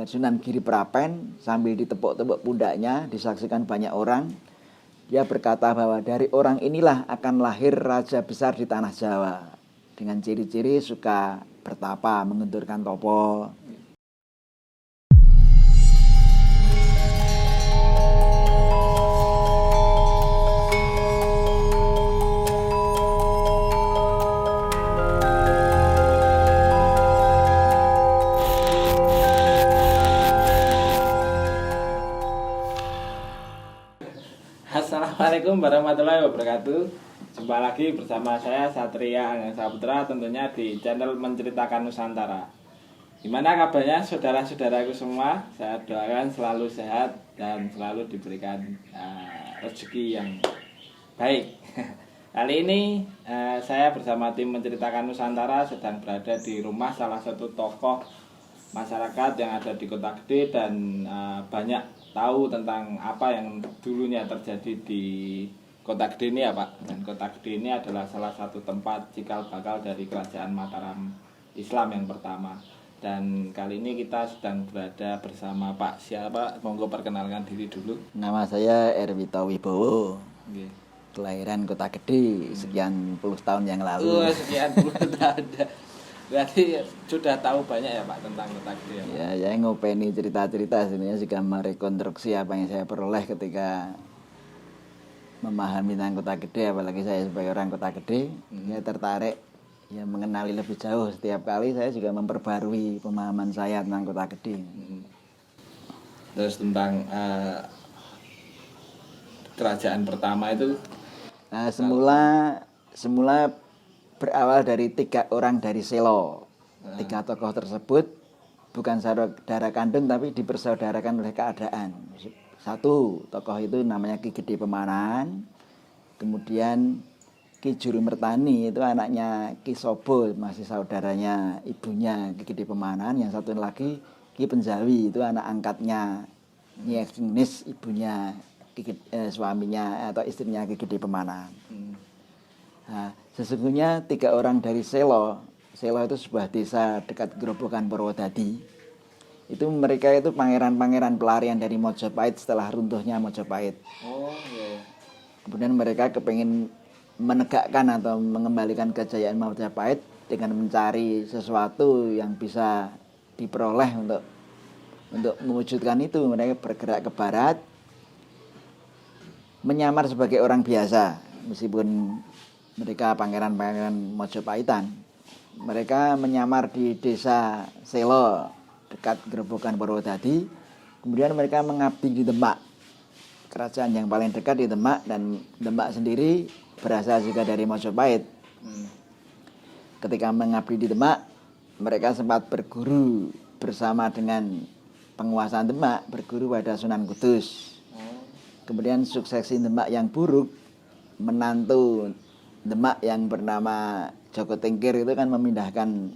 Sunan Giri Prapen sambil ditepuk-tepuk pundaknya, disaksikan banyak orang. Dia berkata bahwa dari orang inilah akan lahir raja besar di tanah Jawa, dengan ciri-ciri suka bertapa, mengenturkan topo. Assalamualaikum warahmatullahi wabarakatuh. Jumpa lagi bersama saya Satria Angga Saputra, tentunya di channel Menceritakan Nusantara. Gimana kabarnya saudara-saudaraku semua? Saya doakan selalu sehat dan selalu diberikan rezeki yang baik. Kali ini saya bersama tim Menceritakan Nusantara sedang berada di rumah salah satu tokoh masyarakat yang ada di Kota Gede dan banyak tahu tentang apa yang dulunya terjadi di Kota Gede ini ya Pak. Dan Kota Gede ini adalah salah satu tempat cikal bakal dari Kerajaan Mataram Islam yang pertama. Dan kali ini kita sedang berada bersama Pak siapa? Monggo perkenalkan diri dulu. Nama saya Erwito Wibowo. Okay. Kelahiran Kota Gede sekian puluh tahun yang lalu. Sekian puluh tahun. Berarti sudah tahu banyak ya Pak tentang Kota Gede ya Pak? Ya, saya ngopeni cerita-cerita sebenarnya juga merekonstruksi apa yang saya peroleh ketika memahami tentang Kota Gede, apalagi saya sebagai orang Kota Gede. Saya tertarik ya mengenali lebih jauh. Setiap kali saya juga memperbarui pemahaman saya tentang Kota Gede. Terus tentang kerajaan pertama itu semula berawal dari 3 orang dari Selo. 3 tokoh tersebut bukan saudara kandung tapi dipersaudarakan oleh keadaan. Satu tokoh itu namanya Ki Gede Pemanan. Kemudian Ki Juru Mertani itu anaknya Ki Sobo, masih saudaranya ibunya Ki Gede Pemanan. Yang satu lagi Ki Penjawi, itu anak angkatnya Nyi Nis, ibunya suaminya atau istrinya Ki Gede Pemanan. Nah, sesungguhnya 3 orang dari Selo itu sebuah desa dekat Grobogan Purwodadi. Itu mereka itu pangeran-pangeran pelarian dari Mojopahit setelah runtuhnya Mojopahit. Oh iya. Kemudian mereka kepingin menegakkan atau mengembalikan kejayaan Mojopahit dengan mencari sesuatu yang bisa diperoleh untuk mewujudkan itu. Mereka bergerak ke barat, menyamar sebagai orang biasa, meskipun mereka pangeran-pangeran Mojopahitan. Mereka menyamar di desa Selo dekat Grobogan Purwodadi. Kemudian mereka mengabdi di Demak, kerajaan yang paling dekat di Demak, dan Demak sendiri berasal juga dari Mojopahit. Ketika mengabdi di Demak, mereka sempat berguru bersama dengan penguasa Demak, berguru pada Sunan Kudus. Kemudian suksesi Demak yang buruk, menantu Demak yang bernama Joko Tingkir itu kan memindahkan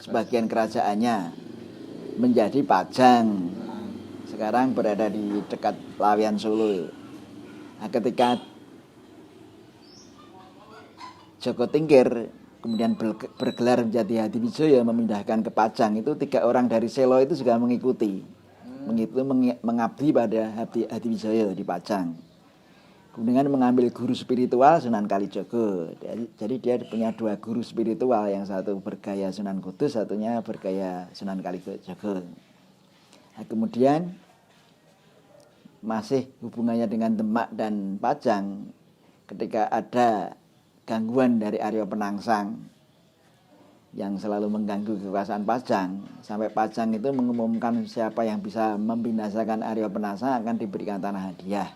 sebagian kerajaannya menjadi Pajang. Sekarang berada di dekat Laweyan Solo. Nah, ketika Joko Tingkir kemudian bergelar menjadi Hadiwijaya memindahkan ke Pajang, itu 3 orang dari Selo itu juga mengikuti mengabdi pada Hadiwijaya di Pajang. Kemudian mengambil guru spiritual Sunan Kalijogo. Jadi dia punya 2 guru spiritual, yang satu bergaya Sunan Kudus, satunya bergaya Sunan Kalijogo. Nah, kemudian masih hubungannya dengan Demak dan Pajang, ketika ada gangguan dari Arya Penangsang yang selalu mengganggu kekuasaan Pajang, sampai Pajang itu mengumumkan siapa yang bisa membinasakan Arya Penangsang akan diberikan tanah hadiah.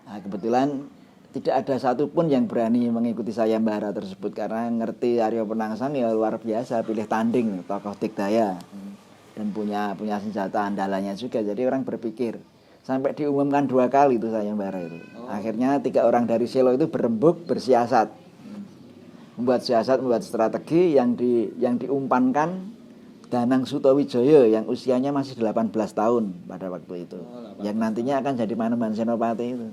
Nah, kebetulan tidak ada satupun yang berani mengikuti sayembara tersebut, karena ngerti Arya Penangsang ya luar biasa, pilih tanding, tokoh Digdaya, dan punya senjata andalannya juga. Jadi orang berpikir, sampai diumumkan 2 kali itu sayembara itu. Akhirnya 3 orang dari Selo itu berembuk, bersiasat, membuat strategi yang diumpankan Danang Sutawijaya yang usianya masih 18 tahun pada waktu itu, yang nantinya akan jadi Panembahan Senopati itu.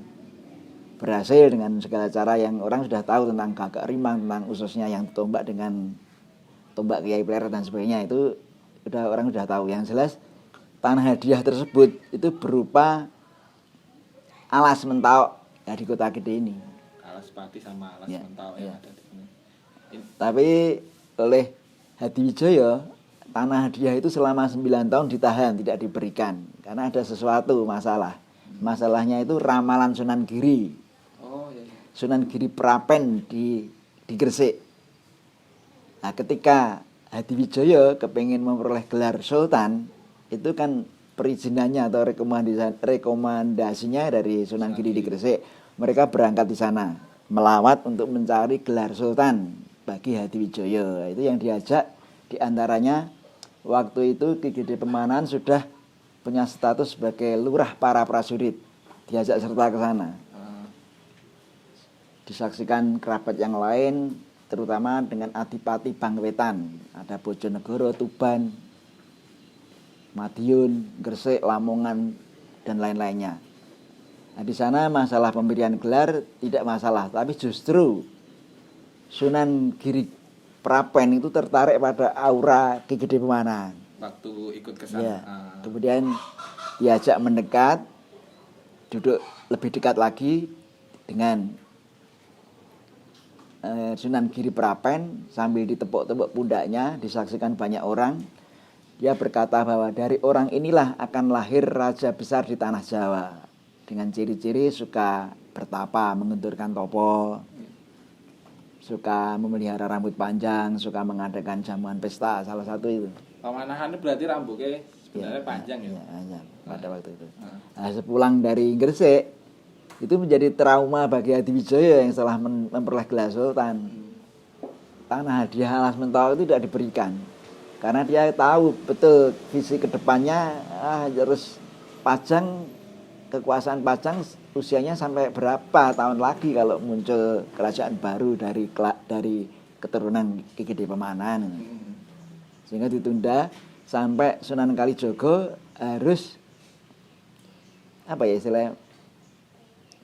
Berhasil dengan segala cara yang orang sudah tahu tentang Gagak Rimang, tentang ususnya yang tombak dengan tombak Kiai Pleret dan sebagainya. Itu orang udah tahu. Yang jelas tanah hadiah tersebut itu berupa alas Mentawai ya di Kota Gede ini. Alas Pati sama alas Ya, Mentawai ya. yang ada di sini. Tapi oleh Hadiwijaya tanah hadiah itu selama 9 tahun ditahan, tidak diberikan karena ada sesuatu masalah. Masalahnya itu ramalan Sunan Giri. Oh iya. Sunan Giri Prapen di Gresik. Nah, ketika Hadiwijaya kepengen memperoleh gelar sultan, itu kan perizinannya atau rekomendasinya dari Sunan Giri di Gresik. Mereka berangkat di sana melawat untuk mencari gelar sultan bagi Hadiwijaya. Itu yang diajak diantaranya waktu itu Ki Gede Pemanan sudah punya status sebagai lurah para prajurit, diajak serta ke sana. Disaksikan kerabat yang lain, terutama dengan Adipati Bangwetan, ada Bojonegoro, Tuban, Madiun, Gresik, Lamongan, dan lain-lainnya. Nah, di sana masalah pemberian gelar tidak masalah, tapi justru Sunan Giri Prapen itu tertarik pada aura Ki Gede Pemanan. Waktu ikut ke sana. Ya. Kemudian diajak mendekat, duduk lebih dekat lagi dengan Sunan Giri Prapen sambil ditepuk-tepuk pundaknya, disaksikan banyak orang. Dia berkata bahwa dari orang inilah akan lahir raja besar di tanah Jawa dengan ciri-ciri suka bertapa, mengenturkan topo, suka memelihara rambut panjang, suka mengadakan jamuan pesta, salah satu itu. Pemanahannya berarti rambutnya sebenarnya panjang ya? Ya, panjang pada waktu itu. Nah, sepulang dari Gresik itu menjadi trauma bagi Hadiwijaya yang setelah memperoleh gelar sultan. Tanah hadiah alas Mentawai itu tidak diberikan karena dia tahu betul visi kedepannya harus Pajang, kekuasaan Pajang usianya sampai berapa tahun lagi kalau muncul kerajaan baru dari keturunan Ki Gede Pemanan. Sehingga ditunda sampai Sunan Kalijaga harus istilahnya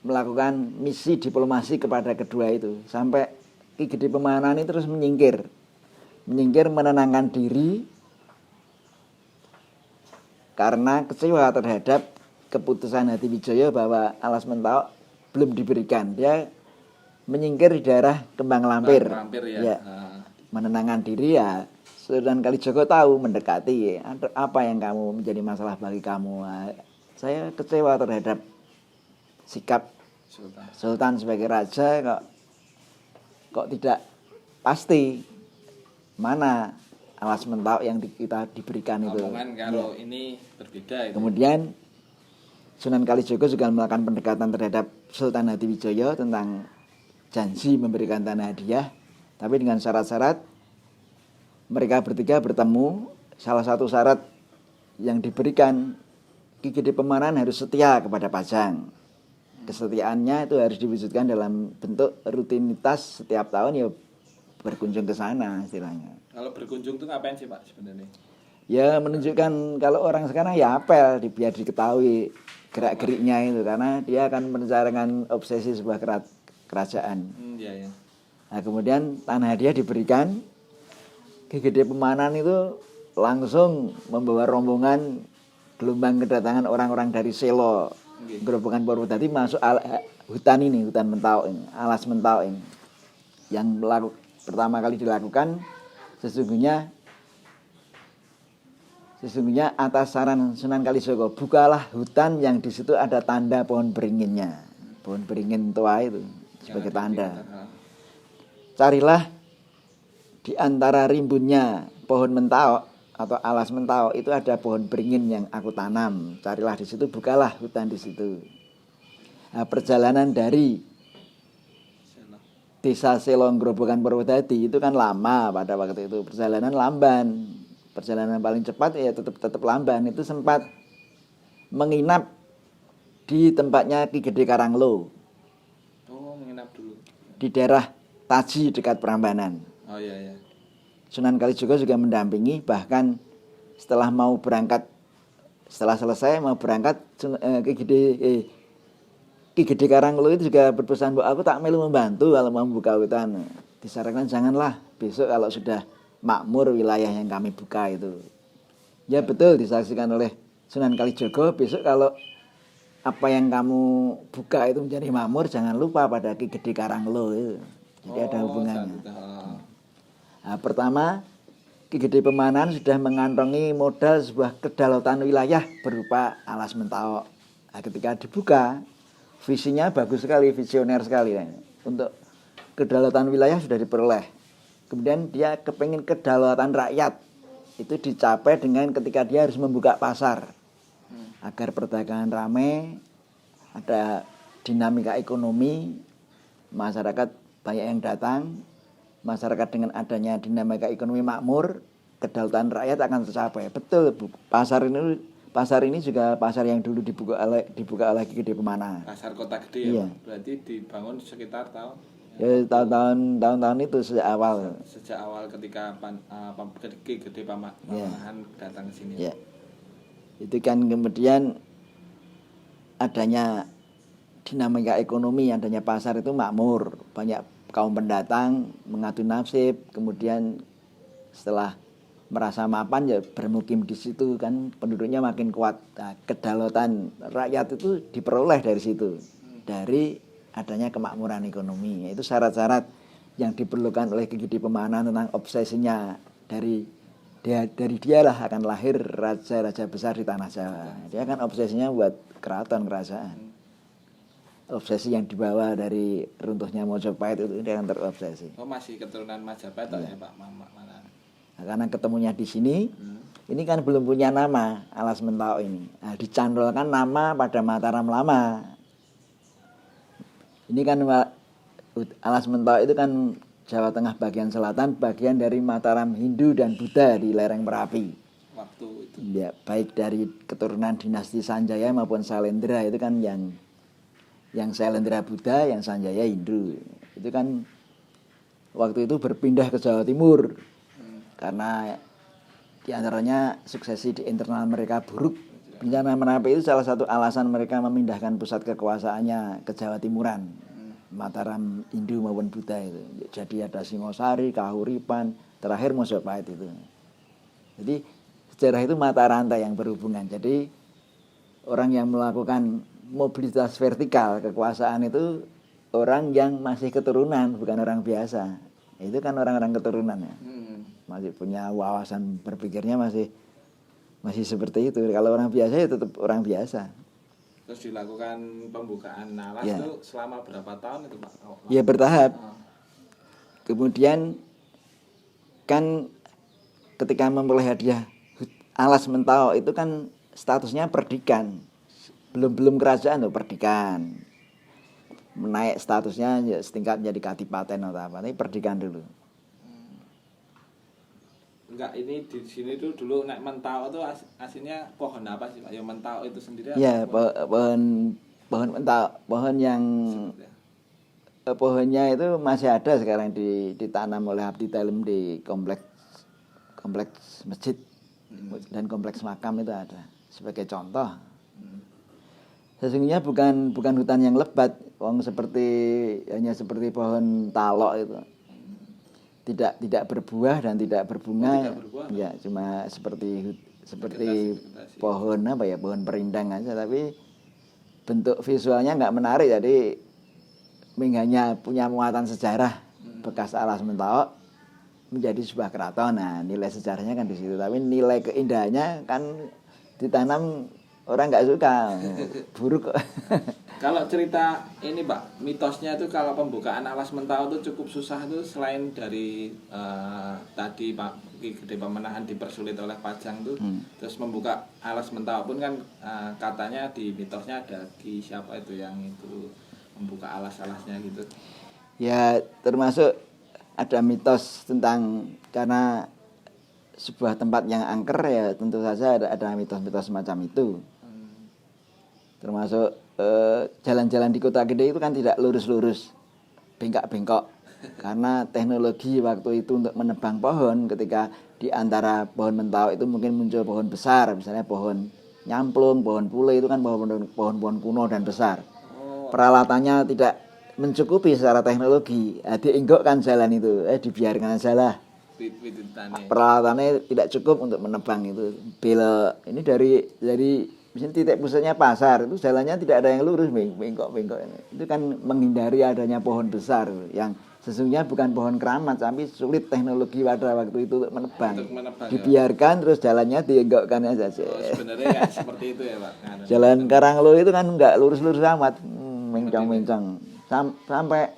melakukan misi diplomasi kepada kedua itu sampai Ki Gede Pemanan ini terus menyingkir menenangkan diri karena kecewa terhadap keputusan Hadiwijaya bahwa alas Mentawai belum diberikan. Dia menyingkir di daerah Kembang Lampir. Ya. Menenangkan diri ya. Sunan Kalijaga tahu mendekati apa yang kamu menjadi masalah bagi kamu. Saya kecewa terhadap sikap Sultan sebagai raja kok tidak pasti mana alas Mentawai yang kita diberikan itu. Omongan kalau ini berbeda itu. Kemudian Sunan Kalijaga juga melakukan pendekatan terhadap Sultan Hadiwijaya tentang janji memberikan tanah hadiah, tapi dengan syarat-syarat. Mereka bertiga bertemu. Salah satu syarat yang diberikan, Ki Gede Pemanan harus setia kepada Pajang. Kesetiaannya itu harus diwujudkan dalam bentuk rutinitas setiap tahun ya berkunjung ke sana istilahnya. Kalau berkunjung itu ngapain sih Pak sebenarnya? Ya menunjukkan kalau orang sekarang ya apel biar diketahui gerak-geriknya itu karena dia akan merencanakan obsesi sebuah kerajaan. Iya. Nah, kemudian tanah hadiah diberikan. Ki Gede Pemanan itu langsung membawa rombongan gelombang kedatangan orang-orang dari Selo, Grobogan Purwodadi masuk hutan Mentawai ini, alas Mentawai ini. Yang pertama kali dilakukan sesungguhnya atas saran Sunan Kalijaga, bukalah hutan yang di situ ada tanda pohon beringinnya, pohon beringin tua itu sebagai tanda. Carilah di antara rimbunnya pohon Mentawai atau alas Mentawai itu ada pohon beringin yang aku tanam. Carilah di situ, bukalah hutan di situ. Nah, perjalanan dari Desa Selong Grobogan Purwodadi itu kan lama pada waktu itu. Perjalanan lamban. Perjalanan paling cepat ya tetap lamban. Itu sempat menginap di tempatnya Ki Gede Karanglo. Oh, menginap dulu. Di daerah Taji dekat Prambanan. Oh iya. Sunan Kalijaga juga mendampingi, bahkan setelah selesai mau berangkat Ki Gede Karanglo itu juga berpesan bahwa aku tak melu membantu kalau mau membuka hutan. Disarankan janganlah, besok kalau sudah makmur wilayah yang kami buka itu. Ya betul, disaksikan oleh Sunan Kalijogo. Besok kalau apa yang kamu buka itu menjadi makmur, jangan lupa pada Ki Gede Karanglo itu. Jadi ada hubungannya. Nah, pertama, Ki Gede Pemanan sudah mengantongi modal sebuah kedaulatan wilayah berupa Alas Mentawai. Nah, ketika dibuka, visinya bagus sekali, visioner sekali. Untuk kedaulatan wilayah sudah diperoleh. Kemudian dia kepingin kedaulatan rakyat. Itu dicapai dengan ketika dia harus membuka pasar. Agar perdagangan ramai, ada dinamika ekonomi, masyarakat banyak yang datang, masyarakat dengan adanya dinamika ekonomi makmur, kedaulatan rakyat akan tercapai. Betul, pasar ini juga pasar yang dulu dibuka oleh Ki Gede Pemanan. Pasar Kota Gede iya. Ya, berarti dibangun sekitar tahun tahun-tahun itu sejak awal. Sejak awal ketika Ki Gede Pemanan datang ke sini. Ya. Itu kan kemudian adanya dinamika ekonomi, adanya pasar itu makmur, banyak kaum pendatang mengadu nasib, kemudian setelah merasa mapan ya bermukim di situ kan, penduduknya makin kuat. Nah, kedaulatan rakyat itu diperoleh dari situ, dari adanya kemakmuran ekonomi. Itu syarat-syarat yang diperlukan oleh Ki Gede Pemanan tentang obsesinya dari dialah akan lahir raja-raja besar di tanah Jawa. Dia kan obsesinya buat keraton kerajaan. Obsesi yang dibawa dari runtuhnya Mojopahit itu dia akan terobsesi. Oh, masih keturunan Majapahit ya Pak Manan. Nah, karena ketemunya di sini, ini kan belum punya nama Alas Mentawai ini. Nah, dicandolkan nama pada Mataram lama. Ini kan Alas Mentawai itu kan Jawa Tengah bagian selatan, bagian dari Mataram Hindu dan Buddha di lereng Merapi. Waktu itu. Ya, baik dari keturunan dinasti Sanjaya maupun Salendra itu kan yang Salendra Buddha, yang Sanjaya Hindu. Itu kan waktu itu berpindah ke Jawa Timur. Karena diantaranya suksesi di internal mereka buruk. Bencana Merapi itu salah satu alasan mereka memindahkan pusat kekuasaannya ke Jawa Timuran. Mataram Hindu maupun Buddha itu. Jadi ada Singosari, Kahuripan, terakhir Mojopahit itu. Jadi sejarah itu mata rantai yang berhubungan. Jadi orang yang melakukan mobilitas vertikal kekuasaan itu orang yang masih keturunan, bukan orang biasa. Itu kan orang-orang keturunan ya. Masih punya wawasan berpikirnya masih seperti itu. Kalau orang biasa ya tetap orang biasa. Terus dilakukan pembukaan Alas itu selama berapa tahun itu Pak? Ya bertahap. Kemudian kan ketika memperoleh hadiah Alas Mentawai itu kan statusnya perdikan. Belum kerajaan loh, perdikan. Menaik statusnya ya, setingkat jadi kadipaten atau apa. Tapi perdikan dulu. Enggak, ini di sini tuh dulu naik Mentawai itu aslinya pohon apa sih Pak? Ya Mentawai itu sendiri. Ya, pohon Mentawai, pohon yang pohonnya itu masih ada sekarang ditanam oleh Abdi Dalem di kompleks masjid dan kompleks makam itu ada sebagai contoh. Sesungguhnya bukan hutan yang lebat, hanya seperti pohon talok itu. Tidak berbuah dan tidak berbunga. Ya, cuma seperti pohon apa ya, pohon perindang aja, tapi bentuk visualnya nggak menarik. Jadi hanya punya muatan sejarah bekas Alas Mentawai menjadi sebuah keraton. Nah, nilai sejarahnya kan di situ, tapi nilai keindahannya kan ditanam orang nggak suka, buruk kok. Kalau cerita ini Pak, mitosnya itu kalau pembukaan Alas Mentawai itu cukup susah itu, selain dari tadi Pak Ki Gede Pemanan dipersulit oleh Pajang tuh, terus membuka Alas Mentawai pun kan katanya di mitosnya ada Ki siapa itu yang itu membuka alas-alasnya gitu. Ya termasuk ada mitos tentang, karena sebuah tempat yang angker ya tentu saja ada mitos-mitos semacam itu. Termasuk jalan-jalan di Kota Gede itu kan tidak lurus-lurus, bengkak-bengkok. Karena teknologi waktu itu untuk menebang pohon, ketika di antara pohon Mentawai itu mungkin muncul pohon besar, misalnya pohon nyamplung, pohon pule, itu kan pohon-pohon kuno dan besar. Peralatannya tidak mencukupi secara teknologi, diinggokkan jalan itu, dibiarkan saja lah. wit-witane. Peralatannya tidak cukup untuk menebang itu. Bila ini dari misalnya titik pusatnya pasar itu jalannya tidak ada yang lurus, bengkok-bengkok. Itu kan menghindari adanya pohon besar yang sesungguhnya bukan pohon keramat, tapi sulit teknologi pada waktu itu untuk menebang. Dibiarkan ya, terus jalannya dienggokkan aja. Sebenarnya ya seperti itu ya Pak. Jalan Karanglo itu kan nggak lurus-lurus amat, mencong-mencong. Sampai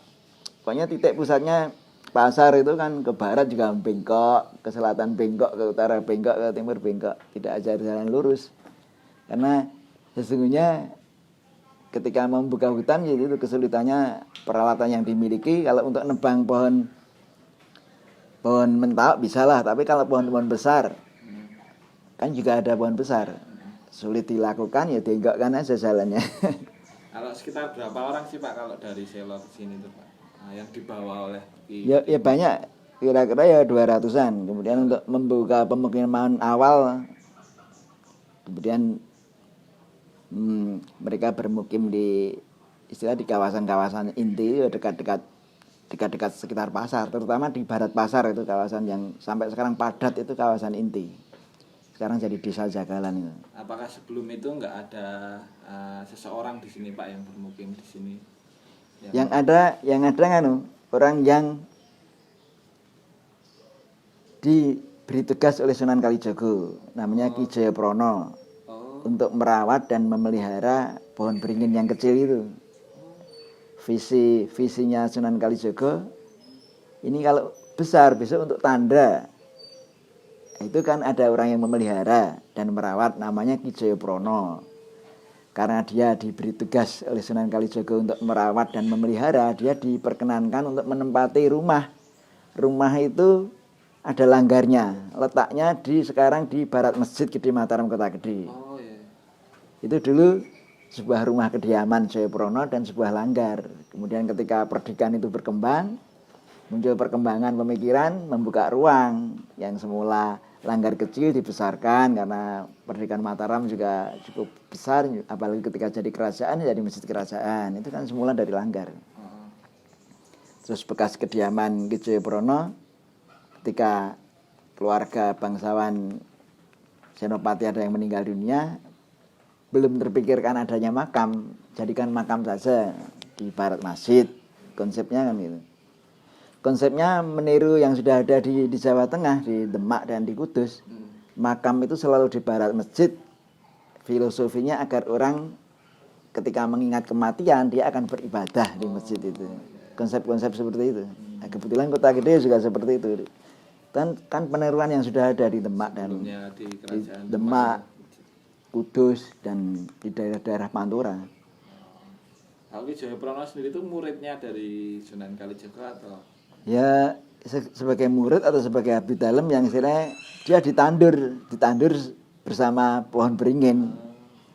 pokoknya titik pusatnya pasar itu kan ke barat juga bengkok, ke selatan bengkok, ke utara bengkok, ke timur bengkok. Tidak ada jalan lurus. Karena sesungguhnya ketika membuka hutan itu kesulitannya peralatan yang dimiliki. Kalau untuk nebang pohon mentawak bisa lah, tapi kalau pohon-pohon besar kan juga ada pohon besar, sulit dilakukan, ya dienggokkan aja jalannya. Kalau sekitar berapa orang sih Pak kalau dari Selo ke sini tuh Pak? Nah, yang dibawa oleh ya banyak, kira-kira ya 200-an. Kemudian untuk membuka pemukiman awal, kemudian mereka bermukim di istilah di kawasan-kawasan inti, dekat-dekat sekitar pasar, terutama di barat pasar. Itu kawasan yang sampai sekarang padat, itu kawasan inti. Sekarang jadi desa Jagalan itu. Apakah sebelum itu nggak ada seseorang di sini Pak yang bermukim di sini? Yang ada kan orang yang diberi tugas oleh Sunan Kalijaga, namanya Ki Jayaprana, untuk merawat dan memelihara pohon beringin yang kecil itu. Visinya Sunan Kalijaga ini kalau besar besok untuk tanda. Itu kan ada orang yang memelihara dan merawat, namanya Ki Jayaprana. Karena dia diberi tugas oleh Sunan Kalijaga untuk merawat dan memelihara, dia diperkenankan untuk menempati rumah. Rumah itu ada langgarnya, letaknya sekarang di barat Masjid Gede Mataram Kota Gede. Itu dulu sebuah rumah kediaman Jayaprana dan sebuah langgar. Kemudian ketika perdikan itu berkembang, muncul perkembangan pemikiran membuka ruang yang semula langgar kecil dibesarkan, karena perdikan Mataram juga cukup besar, apalagi ketika jadi kerajaan jadi masjid kerajaan. Itu kan semula dari langgar. Terus bekas kediaman Ki Jayaprana, ketika keluarga bangsawan Senopati ada yang meninggal dunia, belum terpikirkan adanya makam, jadikan makam saja di barat masjid. Konsepnya kan gitu. Konsepnya meniru yang sudah ada di Jawa Tengah, di Demak dan di Kudus. Makam itu selalu di barat masjid. Filosofinya agar orang ketika mengingat kematian, dia akan beribadah di masjid itu. Konsep-konsep seperti itu. Nah, kebetulan Kota Gede juga seperti itu. Kan peniruan yang sudah ada di Demak dan di Demak, Kudus dan di daerah-daerah Pantura. Ki Jayaprana sendiri itu muridnya dari Sunan Kalijaga atau? Ya sebagai murid atau sebagai abdi dalam yang istilahnya dia ditandur bersama pohon beringin.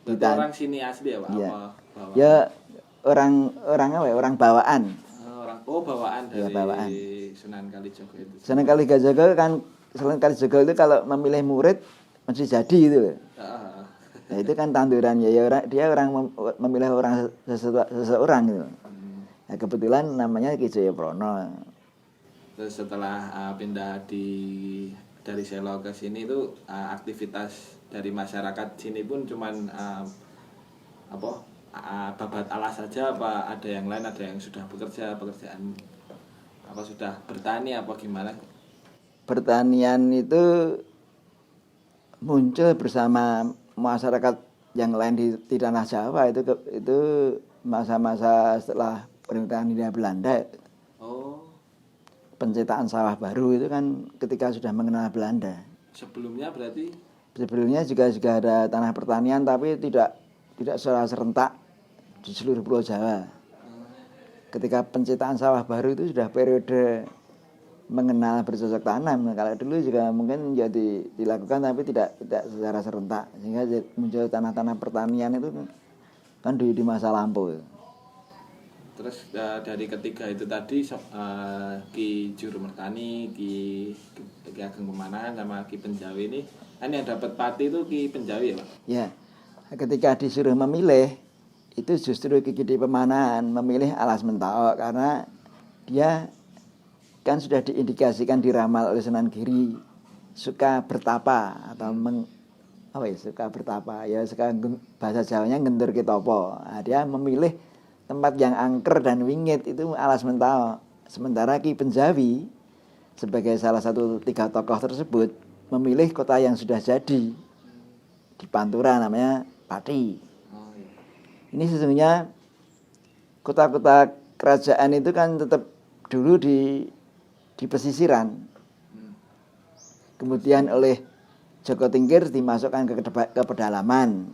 Orang sini asli ya Pak? Ya, Apa ya orang bawaan. Bawaan dari bawaan. Sunan Kalijaga itu. Sunan Kalijaga itu kalau memilih murid mesti jadi itu. Nah, itu kan tanduran dia orang memilih seseorang gitu. Nah, kebetulan namanya Ki Jayaprana. Terus setelah pindah dari Selo ke sini itu aktivitas dari masyarakat sini pun cuman babat alas saja, apa ada yang lain, ada yang sudah pekerjaan apa sudah bertani apa gimana? Pertanian itu muncul bersama masyarakat yang lain di tanah Jawa. Itu masa-masa setelah pemerintahan Hindia Belanda. Pencetakan sawah baru itu kan ketika sudah mengenal Belanda. Sebelumnya berarti? Sebelumnya juga ada tanah pertanian, tapi tidak secara serentak di seluruh Pulau Jawa. Ketika pencetakan sawah baru itu sudah periode mengenal bercocok tanam. Kalau dulu juga mungkin jadi dilakukan, tapi tidak secara serentak, sehingga muncul tanah-tanah pertanian itu kan di masa lampau. Terus dari ketiga itu tadi Ki Juru Mertani, Ki Ageng Pemanahan sama Ki Penjawi ini kan yang dapat pati itu Ki Penjawi ya Pak? Ya, ketika disuruh memilih itu justru Ki Gede Pemanahan memilih Alas Mentawak, karena dia kan sudah diindikasikan diramal oleh Sunan Giri suka bertapa atau suka bertapa ya, bahasa Jawanya ngendur kitopo. Nah, dia memilih tempat yang angker dan wingit itu alas mentao. Sementara Ki Penjawi sebagai salah satu 3 tokoh tersebut memilih kota yang sudah jadi di Pantura, namanya Pati. Ini sesungguhnya kota-kota kerajaan itu kan tetap dulu di pesisiran. Kemudian oleh Joko Tingkir dimasukkan ke pedalaman.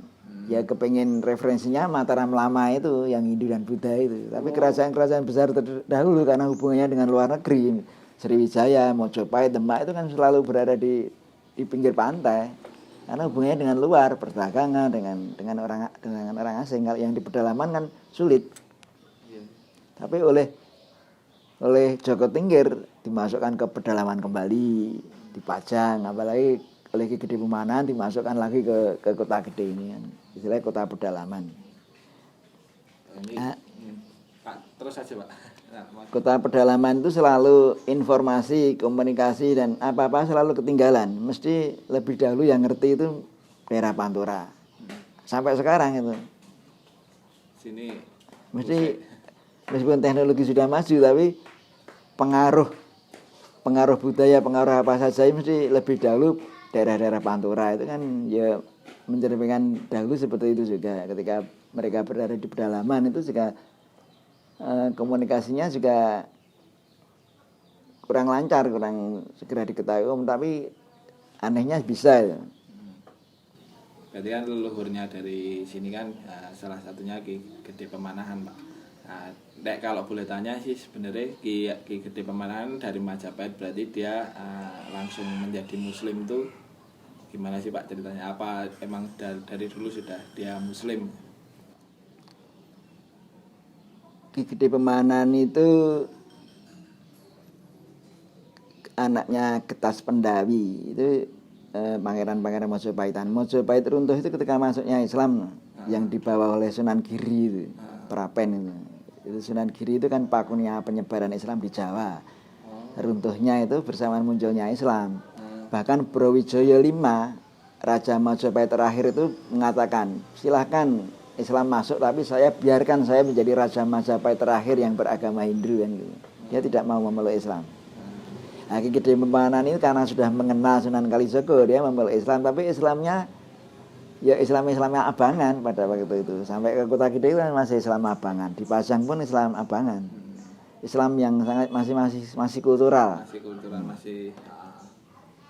Ya kepengen referensinya Mataram Lama itu yang Hindu dan Buddha itu. Tapi kerajaan-kerajaan besar terdahulu karena hubungannya dengan luar negeri, Sriwijaya, Mojopahit, Demak itu kan selalu berada di pinggir pantai. Karena hubungannya dengan luar, perdagangan dengan orang asing. Kalau yang di pedalaman kan sulit. Tapi oleh Joko Tingkir dimasukkan ke pedalaman kembali, dipajang, apalagi oleh Ki Gede Pemanan dimasukkan lagi ke kota gede ini kan. Istilahnya kota pedalaman. Pak, terus aja Pak. Kota pedalaman itu selalu informasi, komunikasi dan apa-apa selalu ketinggalan. Mesti lebih dahulu yang ngerti itu daerah Pantura. Sampai sekarang itu. Sini mesti meskipun teknologi sudah maju tapi pengaruh budaya, pengaruh apa saja mesti lebih dahulu daerah-daerah Pantura itu kan ya mencerminkan dahulu seperti itu juga. Ketika mereka berada di pedalaman itu juga komunikasinya juga kurang lancar, kurang segera diketahui tapi anehnya bisa ya. Berarti kan leluhurnya dari sini kan salah satunya Ki Gede Pemanahan Pak. Nah, kalau boleh tanya sih sebenarnya Ki Gede Pemanahan dari Majapahit berarti dia langsung menjadi Muslim tuh gimana sih Pak ceritanya? Apa emang dari dulu sudah dia Muslim? Ki Gede Pemanan itu anaknya Getas Pendawi itu pangeran-pangeran Mojopahitan. Mojopahit runtuh itu ketika masuknya Islam yang dibawa oleh Sunan Giri itu, Prapen itu. Itu Sunan Giri itu kan pakunya penyebaran Islam di Jawa. Runtuhnya itu bersamaan munculnya Islam. Bahkan Brawijaya V, Raja Majapahit terakhir itu mengatakan, silahkan Islam masuk tapi biarkan saya menjadi Raja Majapahit terakhir yang beragama Hindu kan gitu. Dia tidak mau memeluk Islam. Nah, Ki Gede Pemanan ini karena sudah mengenal Sunan Kalijogo, dia memeluk Islam, tapi Islamnya ya Islamnya abangan pada waktu itu. Sampai ke Kota Gede kan masih Islam abangan, di Pajang pun Islam abangan. Islam yang sangat masih kultural.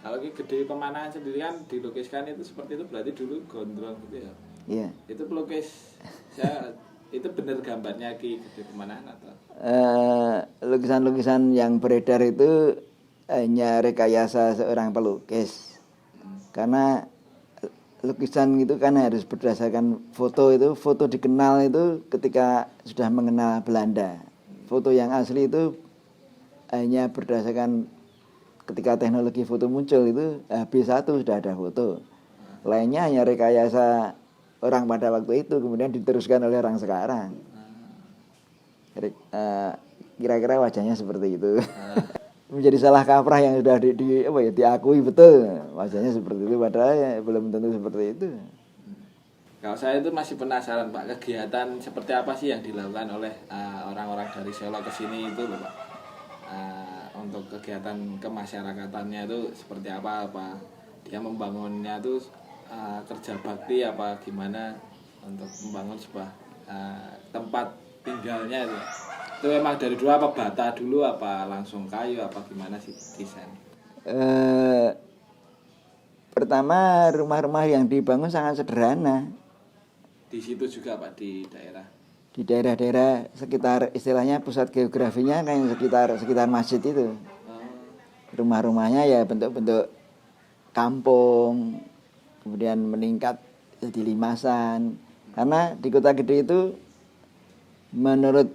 Kalau Ki Gede Pemanahan sendiri kan dilukiskan itu seperti itu berarti dulu gondrong gitu ya. Iya. Itu pelukis itu benar gambarnya Ki Gede Pemanahan atau? Lukisan-lukisan yang beredar itu hanya rekayasa seorang pelukis. Karena lukisan itu kan harus berdasarkan foto itu. Foto dikenal itu ketika sudah mengenal Belanda. Foto yang asli itu hanya berdasarkan ketika teknologi foto muncul itu B1 sudah ada foto. Lainnya hanya rekayasa orang pada waktu itu kemudian diteruskan oleh orang sekarang. Kira-kira wajahnya seperti itu. Menjadi salah kaprah yang sudah diakui betul wajahnya seperti itu padahal ya, belum tentu seperti itu. Kalau saya itu masih penasaran Pak, kegiatan seperti apa sih yang dilakukan oleh orang-orang dari Solo ke sini itu loh Pak. Untuk kegiatan kemasyarakatannya itu seperti apa dia membangunnya itu kerja bakti apa gimana untuk membangun sebuah tempat tinggalnya itu memang dari dulu apa bata dulu apa langsung kayu apa gimana sih desain? Pertama rumah-rumah yang dibangun sangat sederhana. Di situ juga Pak di daerah-daerah sekitar istilahnya pusat geografinya kan sekitar masjid itu. Rumah-rumahnya ya bentuk-bentuk kampung, kemudian meningkat jadi limasan. Karena di Kota Gede itu menurut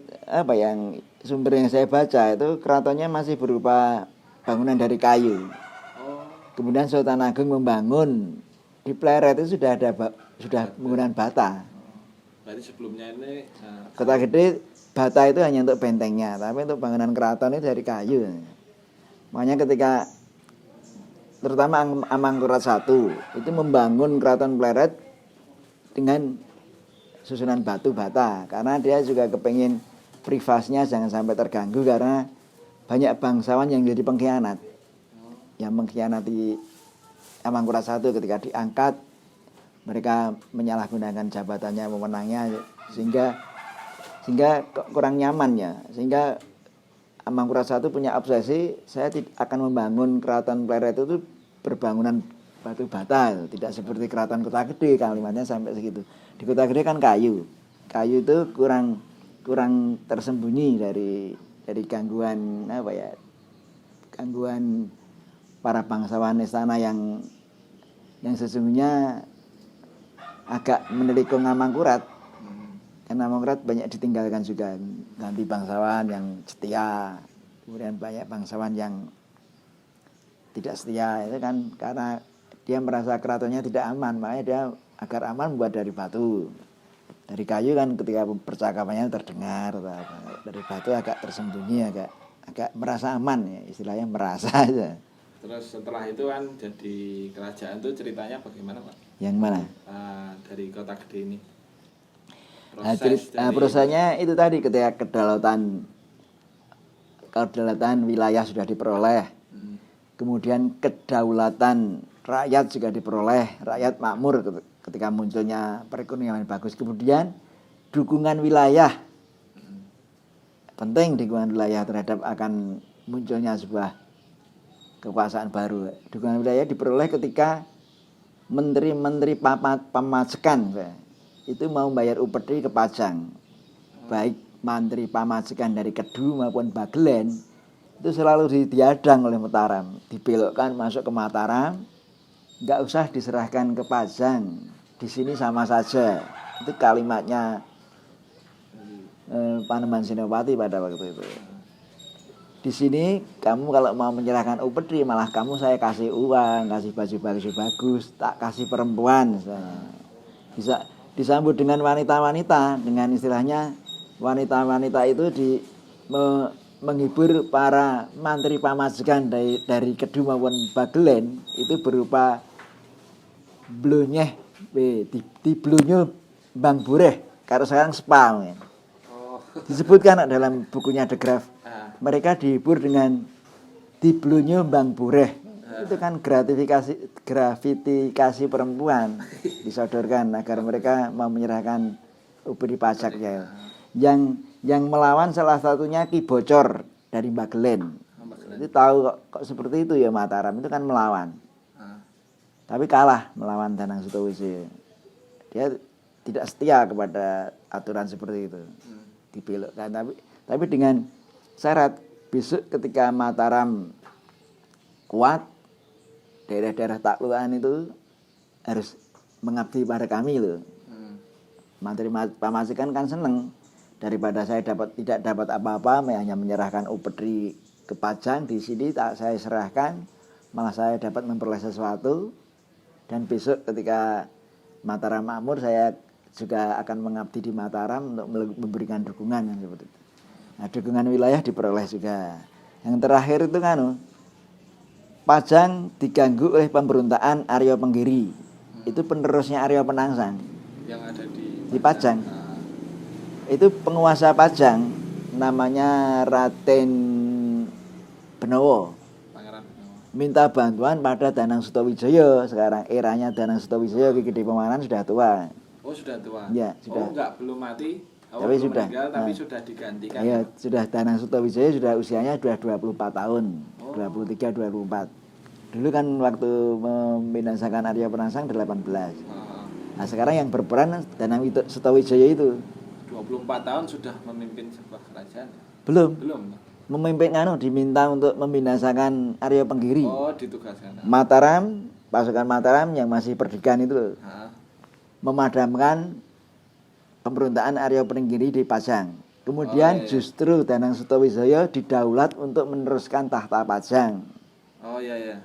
yang sumber yang saya baca itu keratonnya masih berupa bangunan dari kayu. Kemudian Sultan Agung membangun di Pleret itu sudah menggunakan bata. Berarti sebelumnya ini Kota Gede bata itu hanya untuk bentengnya, tapi untuk bangunan keraton itu dari kayu. Makanya ketika terutama Amangkurat I itu membangun keraton Pleret dengan susunan batu bata, karena dia juga kepingin privasinya jangan sampai terganggu, karena banyak bangsawan yang jadi pengkhianat, yang mengkhianati Amangkurat I ketika diangkat. Mereka menyalahgunakan jabatannya, wewenangnya, sehingga kurang nyaman ya. Sehingga Amangkurat I punya obsesi, saya akan membangun keraton Pleret itu berbangunan batu bata, tidak seperti keraton Kota Gede, kalimatnya sampai segitu. Di Kota Gede kan kayu itu kurang tersembunyi dari gangguan gangguan para bangsawan istana yang sesungguhnya agak menelikung Amangkurat. Karena Amangkurat banyak ditinggalkan juga, ganti bangsawan yang setia, kemudian banyak bangsawan yang tidak setia. Itu kan karena dia merasa keratonnya tidak aman, makanya dia agar aman membuat dari batu. Dari kayu kan ketika percakapannya terdengar, dari batu agak tersembunyi, agak merasa aman ya, istilahnya merasa aja. Terus setelah itu kan jadi kerajaan tuh ceritanya bagaimana Pak? Yang mana? Dari Kota Gede ini. Prosesnya itu tadi, ketika kedaulatan wilayah sudah diperoleh, kemudian kedaulatan rakyat juga diperoleh, rakyat makmur ketika munculnya perekonomian bagus, kemudian dukungan wilayah, penting dukungan wilayah terhadap akan munculnya sebuah kekuasaan baru. Dukungan wilayah diperoleh ketika menteri-menteri pamacekan itu mau bayar upeti ke Pajang, baik menteri pamacekan dari Kedu maupun Bagelen, itu selalu diadang oleh Mataram, dibelokkan masuk ke Mataram, nggak usah diserahkan ke Pajang, di sini sama saja. Itu kalimatnya Panembahan Senopati pada waktu itu. Di sini kamu kalau mau menyerahkan upeti, malah saya kasih uang, kasih baju bagus, tak kasih perempuan. Bisa disambut dengan wanita-wanita, dengan istilahnya wanita-wanita itu menghibur para mantri pamajikan dari Kedu maupun Bagelen, itu berupa blunyeh di blunya Bang Bureh, kalau sekarang spam ya. Disebutkan dalam bukunya The Graph, mereka dihibur dengan diblunya Bang Bureh. Itu kan gratifikasi perempuan disodorkan agar mereka mau menyerahkan upeti pajak ya. Yang melawan salah satunya Ki Bocor dari Bagelen. Itu tahu kok seperti itu ya, Mataram itu kan melawan. Tapi kalah melawan Danang Sutawisaya. Dia tidak setia kepada aturan seperti itu. Dibelokkan, tapi dengan syarat besok ketika Mataram kuat, daerah-daerah taklukan itu harus mengabdi pada kami loh. Mantri pamajikan kan seneng, daripada saya tidak dapat apa-apa, hanya menyerahkan upeti ke Pajang, di sini saya serahkan, malah saya dapat memperoleh sesuatu. Dan besok ketika Mataram makmur, saya juga akan mengabdi di Mataram untuk memberikan dukungan yang seperti itu. Nah, dukungan wilayah diperoleh juga. Yang terakhir itu kan Pajang diganggu oleh pemberontakan Arya Penggiri. Itu penerusnya Arya Penangsang yang ada di Pajang. Itu penguasa Pajang namanya Raden Benowo. Minta bantuan pada Danang Sutawijaya. Sekarang eranya Danang Sutawijaya, Ki Gede Pemanan sudah tua. Oh, sudah tua. Ya, sudah. Oh, belum mati. Tapi belum sudah meninggal, tapi sudah digantikan. Ya, sudah Danang Sutawijaya sudah usianya sudah 24 tahun. 23 24. Dulu kan waktu membinasakan Arya Penangsang 18. Nah, sekarang yang berperan Danang Sutawijaya itu 24 tahun sudah memimpin sebuah kerajaan. Belum. Memimpin diminta untuk membinasakan Arya Penggiri. Oh, ditugaskan. Mataram, pasukan Mataram yang masih perdikan itu memadamkan pemberontakan Arya Penggiri di Pajang. Kemudian justru Danang Sutawijaya didaulat untuk meneruskan tahta Pajang. Oh iya.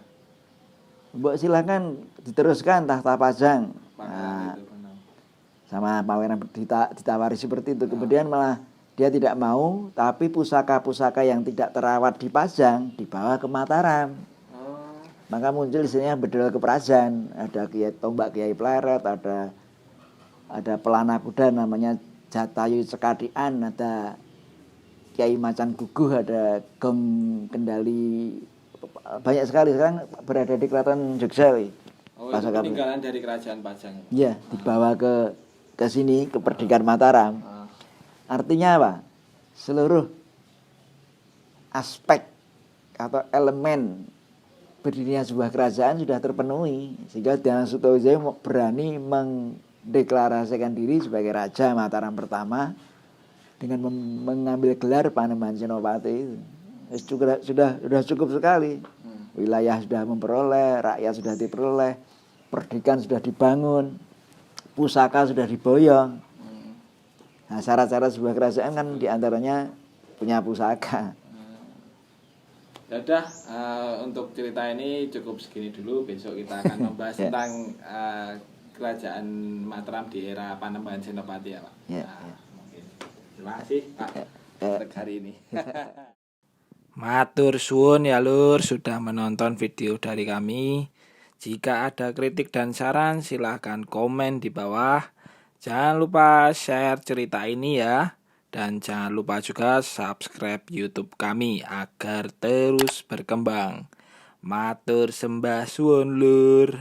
Mbok silakan diteruskan tahta Pajang. Nah, sama Pangeran ditawari seperti itu. Kemudian malah dia tidak mau, tapi pusaka-pusaka yang tidak terawat dipajang dibawa ke Mataram. Oh. Maka muncul istilahnya bedol keprajan. Ada tombak Kiai Pleret, ada pelana kuda namanya Jatayu Cekadian, ada Kiai Macan Guguh, ada gong kendali, banyak sekali sekarang berada di Keraton Jogja. Oh, itu peninggalan dari kerajaan Pajang. Iya, dibawa ke sini, ke Perdikan Mataram. Artinya apa? Seluruh aspek atau elemen berdirinya sebuah kerajaan sudah terpenuhi, sehingga Dhyana Sutowijaya berani mendeklarasikan diri sebagai Raja Mataram pertama dengan mengambil gelar Panembahan Senopati itu. Sudah cukup sekali. Wilayah sudah memperoleh, rakyat sudah diperoleh, perdikan sudah dibangun, pusaka sudah diboyong. Nah, syarat-syarat sebuah kerajaan kan diantaranya punya pusaka. Ya udah, untuk cerita ini cukup segini dulu. Besok kita akan membahas tentang kerajaan Mataram di era Panembahan Senopati ya Pak. Mungkin. Terima kasih Pak untuk hari ini. Matur suwun ya Lur, sudah menonton video dari kami. Jika ada kritik dan saran silahkan komen di bawah. Jangan lupa share cerita ini ya. Dan jangan lupa juga subscribe YouTube kami agar terus berkembang. Matur sembah suwun Lur.